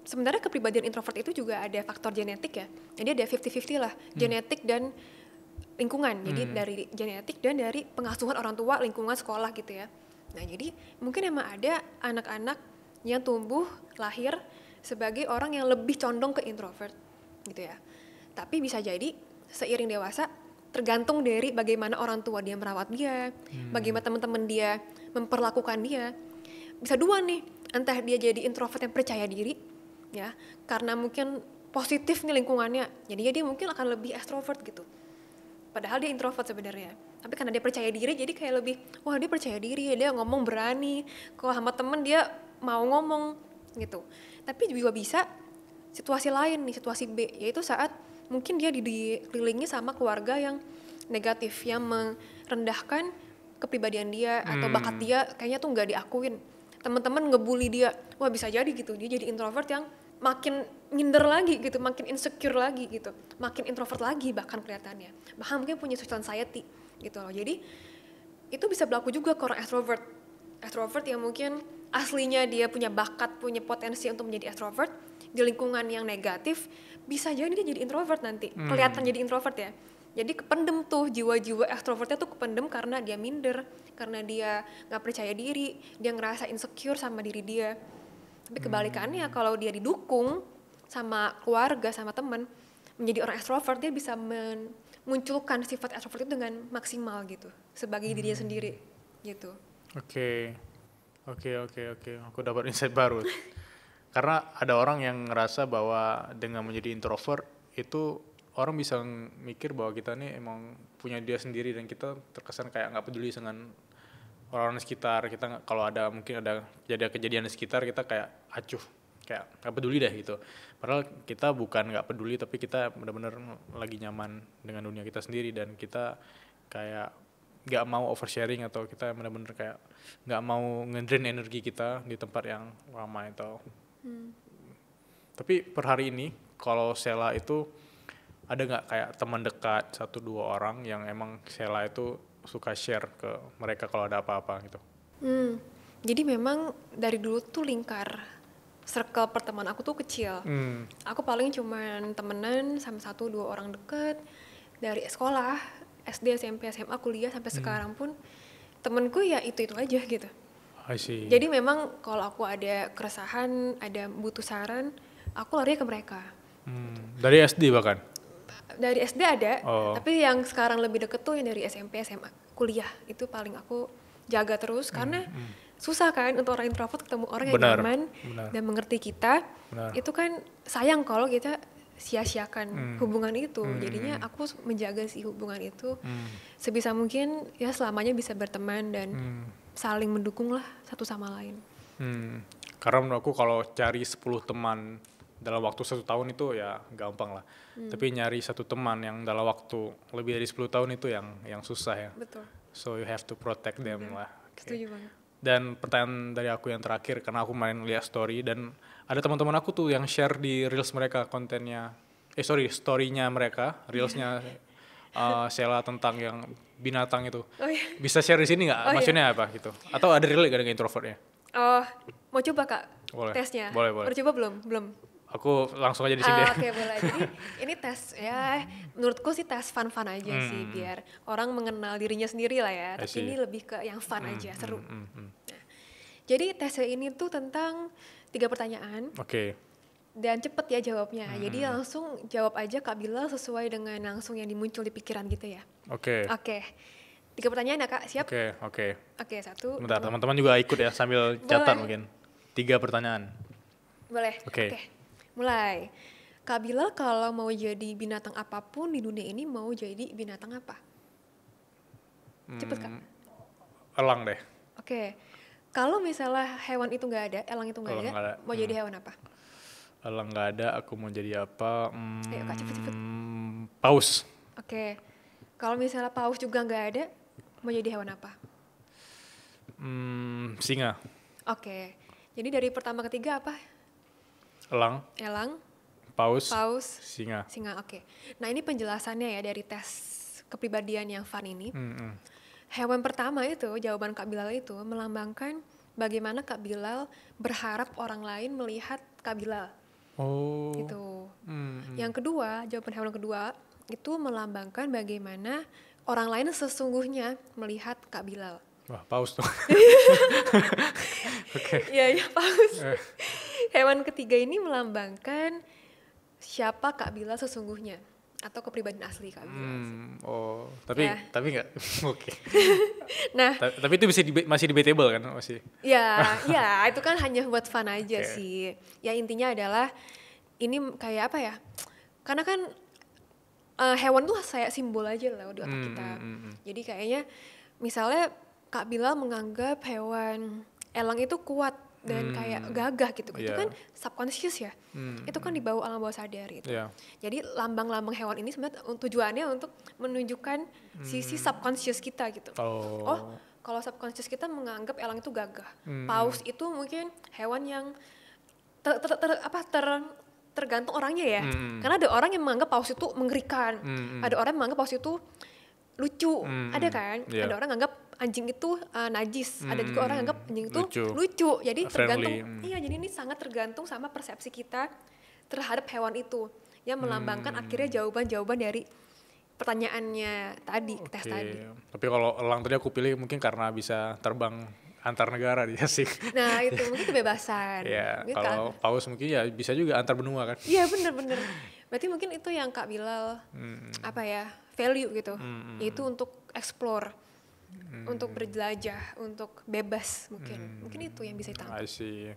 sebenarnya kepribadian introvert itu juga ada faktor genetik ya. Jadi ada 50-50 lah, genetik dan lingkungan. Jadi dari genetik dan dari pengasuhan orang tua, lingkungan sekolah gitu ya. Nah jadi mungkin emang ada anak-anak yang tumbuh lahir sebagai orang yang lebih condong ke introvert gitu ya. Tapi bisa jadi seiring dewasa tergantung dari bagaimana orang tua dia merawat dia, bagaimana teman-teman dia memperlakukan dia. Bisa dua nih, entah dia jadi introvert yang percaya diri ya, karena mungkin positif nih lingkungannya, jadinya dia mungkin akan lebih extrovert gitu. Padahal dia introvert sebenarnya, tapi karena dia percaya diri jadi kayak lebih, wah dia percaya diri, dia ngomong berani, kalau sama temen dia mau ngomong gitu. Tapi juga bisa situasi lain nih, situasi B, yaitu saat mungkin dia dikelilingi sama keluarga yang negatif, yang merendahkan kepribadian dia atau bakat dia kayaknya tuh nggak diakuin. Teman-teman ngebully dia, wah bisa jadi gitu, dia jadi introvert yang makin minder lagi gitu, makin insecure lagi gitu, makin introvert lagi bahkan kelihatannya, bahkan mungkin punya social anxiety gitu loh. Jadi itu bisa berlaku juga ke orang extrovert yang mungkin aslinya dia punya bakat, punya potensi untuk menjadi extrovert, di lingkungan yang negatif bisa jadi dia jadi introvert nanti, kelihatan jadi introvert ya. Jadi kependem tuh jiwa-jiwa extrovertnya tuh kependem karena dia minder, karena dia nggak percaya diri, dia ngerasa insecure sama diri dia. Tapi kebalikannya kalau dia didukung sama keluarga, sama teman, menjadi orang extrovert, dia bisa memunculkan sifat extrovert itu dengan maksimal gitu, sebagai dirinya sendiri gitu. Oke. Aku dapat insight baru. Karena ada orang yang ngerasa bahwa dengan menjadi introvert itu orang bisa mikir bahwa kita nih emang punya dia sendiri dan kita terkesan kayak nggak peduli dengan orang-orang di sekitar kita. Kalau ada mungkin ada kejadian di sekitar kita kayak acuh, kayak nggak peduli deh gitu. Padahal kita bukan nggak peduli, tapi kita benar-benar lagi nyaman dengan dunia kita sendiri dan kita kayak nggak mau oversharing atau kita benar-benar kayak nggak mau ngedrain energi kita di tempat yang ramai atau. Tapi per hari ini kalau Sheila itu ada nggak kayak teman dekat 1-2 orang yang emang Sheila itu suka share ke mereka kalau ada apa-apa gitu? Jadi memang dari dulu tuh lingkar circle pertemanan aku tuh kecil. Aku paling cuman temenan sama 1-2 orang deket dari sekolah, SD, SMP, SMA, kuliah sampai sekarang pun temenku ya itu aja gitu. I see. Jadi memang kalau aku ada keresahan, ada butuh saran, aku lari ke mereka. Dari SD bahkan? Dari SD ada, tapi yang sekarang lebih deket tuh yang dari SMP, SMA, kuliah. Itu paling aku jaga terus karena susah kan untuk orang introvert ketemu orang yang nyaman dan mengerti kita. Itu kan sayang kalau kita sia-siakan hubungan itu. Jadinya aku menjaga si hubungan itu sebisa mungkin ya selamanya bisa berteman dan saling mendukung lah satu sama lain. Karena menurut aku kalau cari 10 teman dalam waktu 1 tahun itu ya gampang lah. Tapi nyari 1 teman yang dalam waktu lebih dari 10 tahun itu yang susah ya. Betul. So you have to protect them lah. Setuju banget. Dan pertanyaan dari aku yang terakhir, karena aku main lihat story dan ada teman-teman aku tuh yang share di reels mereka kontennya, story-nya mereka, reelsnya Sheila tentang yang binatang itu. Oh iya. Bisa share di sini nggak? Maksudnya apa gitu? Atau ada relate gak dengan introvertnya? Oh, mau coba Kak Boleh. tesnya? Boleh. Udah coba belum? Belum. Aku langsung aja di sini deh. Oke, boleh. Jadi ini tes ya, menurutku sih tes fun-fun aja sih biar orang mengenal dirinya sendiri lah ya. Tapi ini lebih ke yang fun aja, seru. Nah, jadi tesnya ini tuh tentang 3 pertanyaan. Oke. Dan cepet ya jawabnya. Jadi langsung jawab aja Kak Bilal sesuai dengan langsung yang dimuncul di pikiran gitu ya. Oke. 3 pertanyaan ya Kak, siap? Oke. Oke, 1. Bentar, teman-teman juga ikut ya sambil catat mungkin. 3 pertanyaan. Boleh. Oke. Mulai. Kak Bilal kalau mau jadi binatang apapun di dunia ini mau jadi binatang apa? Cepet Kak. Elang deh. Oke. Kalau misalnya hewan itu nggak ada, elang itu nggak ada, mau jadi hewan apa? Elang nggak ada, aku mau jadi apa? Ayo Kak, cepet-cepet. Paus. Oke. Kalau misalnya paus juga nggak ada, mau jadi hewan apa? Singa. Oke. Jadi dari pertama ke 3 apa? Elang. Paus. Singa. Oke. Nah ini penjelasannya ya dari tes kepribadian yang fun ini. Hewan pertama itu, jawaban Kak Bilal itu melambangkan bagaimana Kak Bilal berharap orang lain melihat Kak Bilal. Oh. Gitu. Hmm. Yang kedua, jawaban hewan kedua itu melambangkan bagaimana orang lain sesungguhnya melihat Kak Bilal. Wah, paus tuh. Oke. Iya, ya paus. Eh, Hewan ketiga ini melambangkan siapa Kak Bilal sesungguhnya atau kepribadian asli Kak Bilal sih. Oh, tapi Ya. nggak. Oke. Nah, Tapi itu bisa masih debatable kan masih. ya itu kan hanya buat fun aja Oke. sih. Ya intinya adalah ini kayak apa ya? Karena kan hewan tuh kayak simbol aja lah di otak kita. Jadi kayaknya misalnya Kak Bilal menganggap hewan elang itu kuat dan kayak gagah gitu. Itu Iya. kan subconscious ya. Itu kan dibawa alam bawah sadar gitu. Iya. Jadi lambang-lambang hewan ini sebenarnya tujuannya untuk menunjukkan sisi subconscious kita gitu. Oh. Kalau subconscious kita menganggap elang itu gagah. Paus itu mungkin hewan yang tergantung orangnya ya. Karena ada orang yang menganggap paus itu mengerikan. Ada orang yang menganggap paus itu lucu. Ada kan? Iya. Ada orang yang anggap anjing itu najis. Ada juga orang yang anggap anjing itu lucu. Jadi Friendly. tergantung. Iya, jadi ini sangat tergantung sama persepsi kita terhadap hewan itu yang melambangkan akhirnya jawaban-jawaban dari pertanyaannya tadi, tes Oke. tadi. Tapi kalau elang tadi aku pilih mungkin karena bisa terbang antar negara dia sih. Nah, itu mungkin kebebasan. Ya, Mungkin kalau paus mungkin ya bisa juga antar benua kan. Iya, bener-bener. Berarti mungkin itu yang Kak Bilal apa ya, value gitu. Yaitu untuk explore, untuk berjelajah, untuk bebas mungkin. Mungkin itu yang bisa ditangkap. I see.